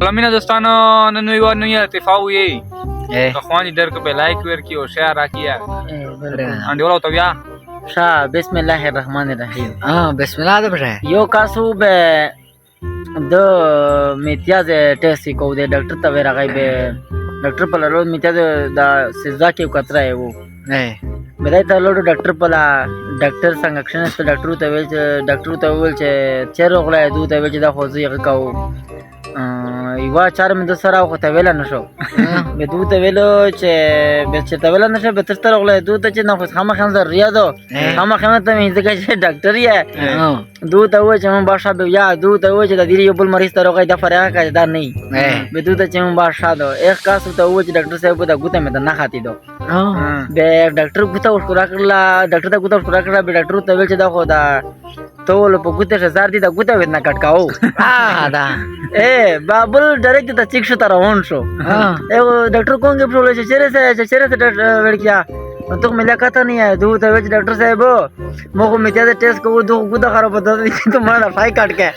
Lamina dostano nanu iwa nuya tifau ye. Kakhwani dar ko be like wer ki o share rakiya. Andi wala to ya. شا بسم الله الرحمن الرحیم بسم الله ده بشه یو کاسو به د میتیاز ټیسټ کو د ډاکټر ته ورغی به ډاکټر په لور میتیاز د سزا کې کتره یو بدای ته لور ډاکټر په لا ډاکټر څنګه کښنه ته ډاکټر ته ویل چې چیرې غلا دوی ته ویل چې دا خو زه یې کاو یوا چار مې د سره خو ته ویل نه شو به دوی ته ویل چې ته ویل نه شو به تر سره غلا دوی ته چې نه خو خامخا ریاضو خامخا ته مې ځکه چې ډاکټر یې دوی ته وایي چې مون بادشاه به یا دوی ته وایي چې د دې یو بل مریض ته راغی د فریا کا دا نه به دوی ته چې مون بادشاه دو ایک کاسو ته وایي چې ډاکټر صاحب دا ګوته مې نه خاطی دو به ډاکټر ګوته ورکړه کړلا ډاکټر ته ګوته ورکړه کړلا به ډاکټر ته ویل چې دا خو دا ټول په ګوته هزار دي دا ګوته ودنا کټکاو دا بابل ډایرکټ ته چیک شو تر اون شو ډاکټر کوم کې پرول چې چیرې ډاکټر ورکیا ته مې لکاته نه دوه ته ویل ډاکټر صاحب مو مې ته ټیسټ کوو دوه ګوته خراب ده ته ما فای کټ کې